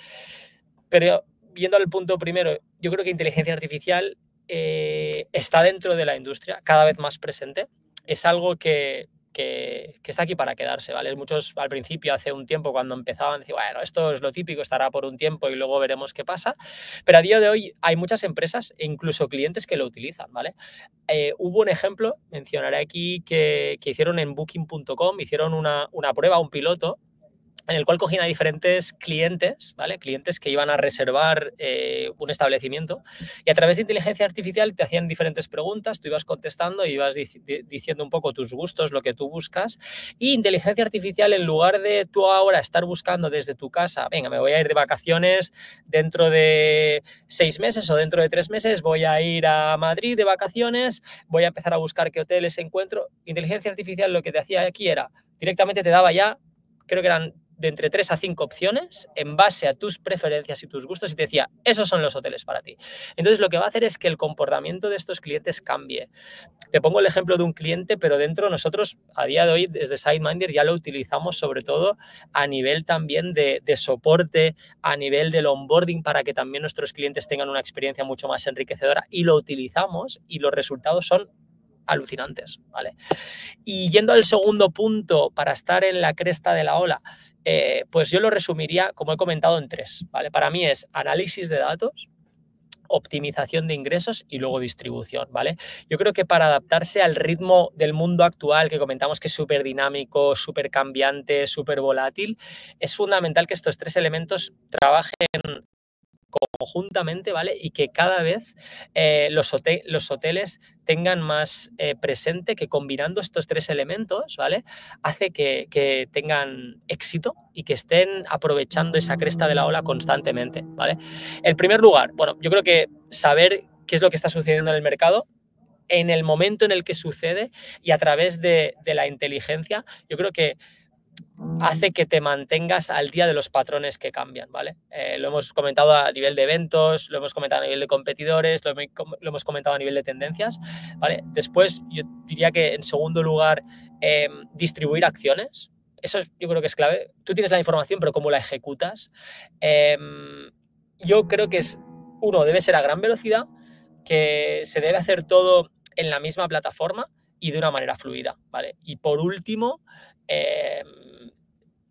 Pero viendo al punto primero, yo creo que inteligencia artificial está dentro de la industria, cada vez más presente. Es algo que está aquí para quedarse, ¿vale? Muchos al principio, hace un tiempo, cuando empezaban, decían, bueno, esto es lo típico, estará por un tiempo y luego veremos qué pasa. Pero a día de hoy hay muchas empresas e incluso clientes que lo utilizan, ¿vale? Hubo un ejemplo, mencionaré aquí, que hicieron en Booking.com, hicieron una prueba, un piloto, en el cual cogían a diferentes clientes, ¿vale? Clientes que iban a reservar un establecimiento, y a través de inteligencia artificial te hacían diferentes preguntas, tú ibas contestando y ibas diciendo un poco tus gustos, lo que tú buscas, y inteligencia artificial, en lugar de tú ahora estar buscando desde tu casa, venga, me voy a ir de vacaciones dentro de 6 meses o dentro de 3 meses, voy a ir a Madrid de vacaciones, voy a empezar a buscar qué hoteles encuentro. Inteligencia artificial lo que te hacía aquí era, directamente te daba ya, creo que eran de entre 3 a 5 opciones en base a tus preferencias y tus gustos, y te decía, esos son los hoteles para ti. Entonces lo que va a hacer es que el comportamiento de estos clientes cambie. Te pongo el ejemplo de un cliente, pero dentro nosotros a día de hoy desde SiteMinder ya lo utilizamos sobre todo a nivel también de soporte, a nivel del onboarding, para que también nuestros clientes tengan una experiencia mucho más enriquecedora, y lo utilizamos y los resultados son alucinantes, ¿vale? Y yendo al segundo punto, para estar en la cresta de la ola, pues yo lo resumiría, como he comentado, en 3, ¿vale? Para mí es análisis de datos, optimización de ingresos y luego distribución, ¿vale? Yo creo que para adaptarse al ritmo del mundo actual, que comentamos que es súper dinámico, súper cambiante, súper volátil, es fundamental que estos 3 elementos trabajen conjuntamente, ¿vale? Y que cada vez los hoteles tengan más presente que combinando estos 3 elementos, ¿vale? Hace que tengan éxito y que estén aprovechando esa cresta de la ola constantemente, ¿vale? En primer lugar, bueno, yo creo que saber qué es lo que está sucediendo en el mercado en el momento en el que sucede, y a través de la inteligencia, yo creo que hace que te mantengas al día de los patrones que cambian, ¿vale? Lo hemos comentado a nivel de eventos, lo hemos comentado a nivel de competidores, lo hemos comentado a nivel de tendencias, ¿vale? Después, yo diría que en segundo lugar, distribuir acciones. Eso yo creo que es clave. Tú tienes la información, pero ¿cómo la ejecutas? Yo creo que debe ser a gran velocidad, que se debe hacer todo en la misma plataforma y de una manera fluida, ¿vale? Y por último,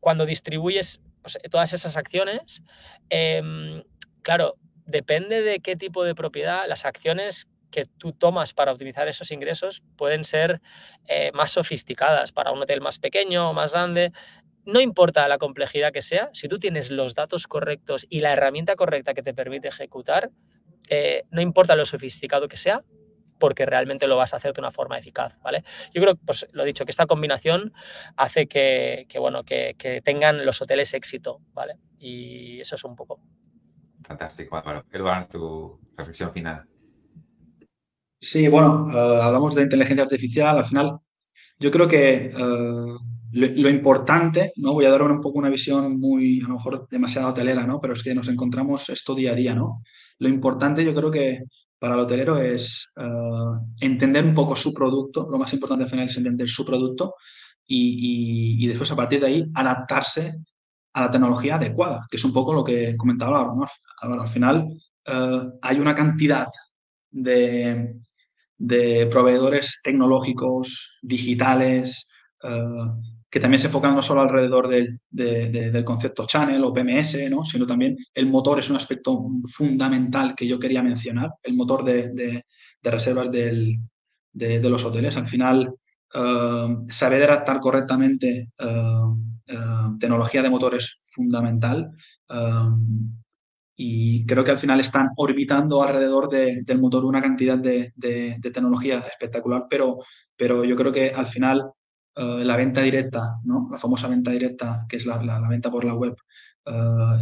cuando distribuyes pues, todas esas acciones, claro, depende de qué tipo de propiedad, las acciones que tú tomas para optimizar esos ingresos pueden ser más sofisticadas para un hotel más pequeño o más grande. No importa la complejidad que sea, si tú tienes los datos correctos y la herramienta correcta que te permite ejecutar, no importa lo sofisticado que sea, porque realmente lo vas a hacer de una forma eficaz, ¿vale? Yo creo, pues lo dicho, que esta combinación hace que tengan los hoteles éxito, ¿vale? Y eso es un poco. Fantástico, Álvaro. Eduardo, tu reflexión final. Sí, bueno, hablamos de inteligencia artificial. Al final, yo creo que lo importante, ¿no? Voy a dar un poco una visión muy, a lo mejor demasiado hotelera, ¿no? Pero es que nos encontramos esto día a día, ¿no? Lo importante, yo creo que para el hotelero es entender un poco su producto. Lo más importante al final es entender su producto y después, a partir de ahí, adaptarse a la tecnología adecuada, que es un poco lo que comentaba ahora, ¿no? Ahora, al final, hay una cantidad de proveedores tecnológicos, digitales, que también se enfocan no solo alrededor del concepto channel o PMS, ¿no? Sino también el motor es un aspecto fundamental que yo quería mencionar, el motor de reservas de los hoteles. Al final, saber adaptar correctamente tecnología de motor es fundamental. Y creo que al final están orbitando alrededor del motor una cantidad de tecnología espectacular, pero yo creo que al final la venta directa, ¿no? La famosa venta directa, que es la venta por la web,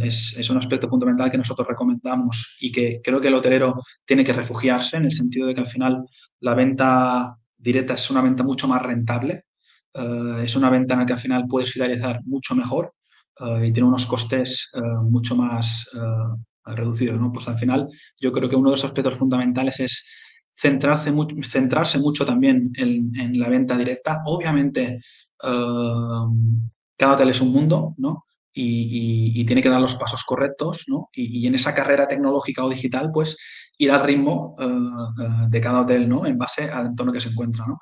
es un aspecto fundamental que nosotros recomendamos y que creo que el hotelero tiene que refugiarse, en el sentido de que al final la venta directa es una venta mucho más rentable, es una venta en la que al final puedes fidelizar mucho mejor y tiene unos costes mucho más reducidos, ¿no? Pues al final yo creo que uno de los aspectos fundamentales es centrarse mucho también en la venta directa. Obviamente, cada hotel es un mundo, ¿no? Y tiene que dar los pasos correctos, ¿no? Y en esa carrera tecnológica o digital, pues ir al ritmo de cada hotel, ¿no? En base al entorno que se encuentra, ¿no?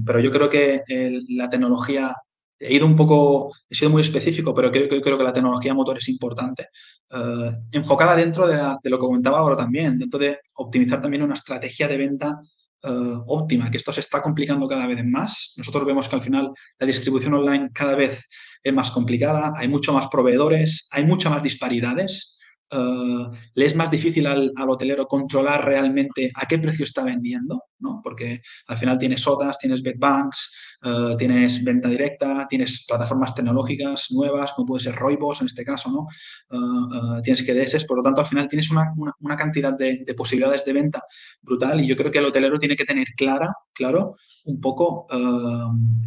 Pero yo creo que la tecnología, he sido muy específico, pero creo que la tecnología motor es importante. Enfocada dentro de lo que comentaba ahora también, dentro de optimizar también una estrategia de venta óptima, que esto se está complicando cada vez más. Nosotros vemos que al final la distribución online cada vez es más complicada, hay mucho más proveedores, hay muchas más disparidades. Le es más difícil al hotelero controlar realmente a qué precio está vendiendo, ¿no? Porque al final tienes SOTAs, tienes bedbanks, tienes venta directa, tienes plataformas tecnológicas nuevas, como puede ser Roibos en este caso, ¿no? Tienes GDS, por lo tanto, al final tienes una cantidad de posibilidades de venta brutal y yo creo que el hotelero tiene que tener claro, un poco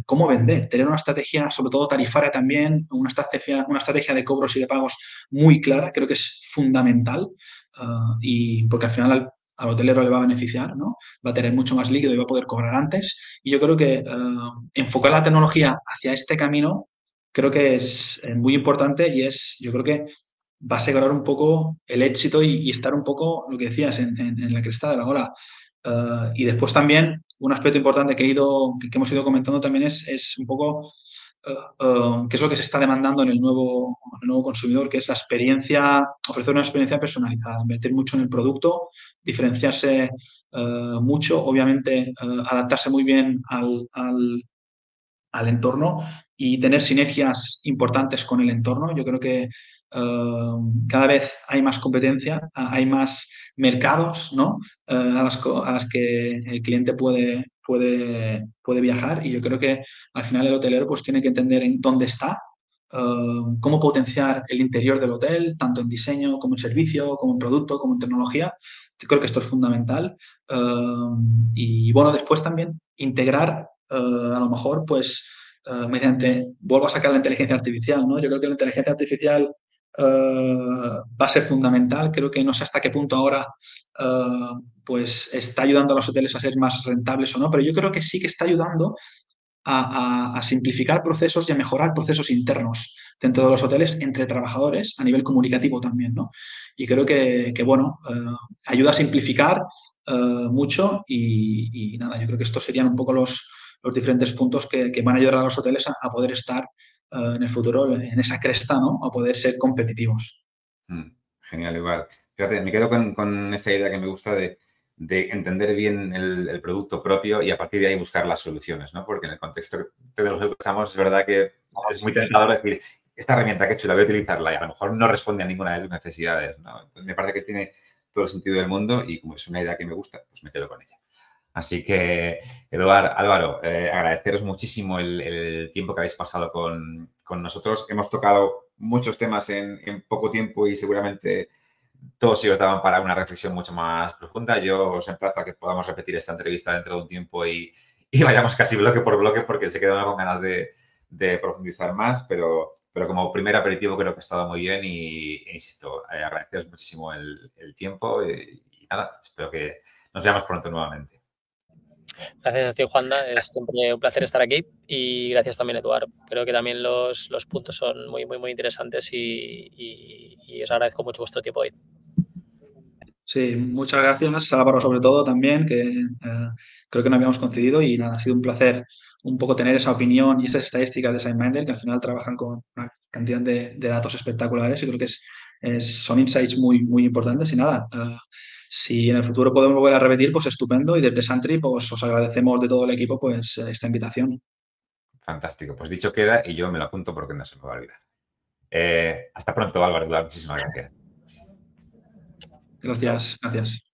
cómo vender, tener una estrategia, sobre todo tarifaria también, una estrategia de cobros y de pagos muy clara, creo que es fundamental y porque al final al hotelero le va a beneficiar, ¿no? Va a tener mucho más líquido y va a poder cobrar antes. Y yo creo que enfocar la tecnología hacia este camino creo que es muy importante y yo creo que va a asegurar un poco el éxito y estar un poco, lo que decías, en la cresta de la ola. Y después también un aspecto importante que hemos ido comentando también es un poco qué es lo que se está demandando en el nuevo consumidor, que es la experiencia, ofrecer una experiencia personalizada, invertir mucho en el producto, diferenciarse mucho, obviamente adaptarse muy bien al entorno y tener sinergias importantes con el entorno. Yo creo que cada vez hay más competencia, hay más mercados, ¿no? A las que el cliente puede viajar y yo creo que al final el hotelero pues tiene que entender en dónde está, cómo potenciar el interior del hotel, tanto en diseño como en servicio, como en producto, como en tecnología. Yo creo que esto es fundamental. Y bueno, después también integrar a lo mejor, pues, vuelvo a sacar la inteligencia artificial, ¿no? Yo creo que la inteligencia artificial va a ser fundamental. Creo que no sé hasta qué punto ahora, pues, está ayudando a los hoteles a ser más rentables o no, pero yo creo que sí que está ayudando a simplificar procesos y a mejorar procesos internos dentro de los hoteles entre trabajadores a nivel comunicativo también, ¿no? Y creo que bueno, ayuda a simplificar mucho y nada, yo creo que estos serían un poco los diferentes puntos que van a ayudar a los hoteles a poder estar en el futuro en esa cresta, ¿no? A poder ser competitivos. Genial, igual. Fíjate, me quedo con esta idea que me gusta de entender bien el producto propio y a partir de ahí buscar las soluciones, ¿no? Porque en el contexto de los que estamos es verdad que es muy tentador decir, esta herramienta que he hecho la voy a utilizarla y a lo mejor no responde a ninguna de tus necesidades, ¿no? Entonces, me parece que tiene todo el sentido del mundo y como es una idea que me gusta, pues me quedo con ella. Así que, Eduard, Álvaro, agradeceros muchísimo el tiempo que habéis pasado con nosotros. Hemos tocado muchos temas en poco tiempo y seguramente todos ellos daban para una reflexión mucho más profunda. Yo os emplazo a que podamos repetir esta entrevista dentro de un tiempo y vayamos casi bloque por bloque porque se queda uno con ganas de profundizar más, pero como primer aperitivo creo que ha estado muy bien y insisto, agradeceros muchísimo el tiempo y nada, espero que nos veamos pronto nuevamente. Gracias a ti, Juanda. Es siempre un placer estar aquí y gracias también, Eduard. Creo que también los puntos son muy, muy, muy interesantes y os agradezco mucho vuestro tiempo hoy. Sí, muchas gracias, Álvaro, sobre todo también, que creo que no habíamos coincidido y nada, ha sido un placer un poco tener esa opinión y esas estadísticas de SiteMinder, que al final trabajan con una cantidad de datos espectaculares y creo que son insights muy, muy importantes y nada, si en el futuro podemos volver a repetir, pues estupendo y desde Santry pues os agradecemos de todo el equipo pues esta invitación. Fantástico, pues dicho queda y yo me lo apunto porque no se me va a olvidar. Hasta pronto, Álvaro, muchísimas gracias. Gracias, gracias.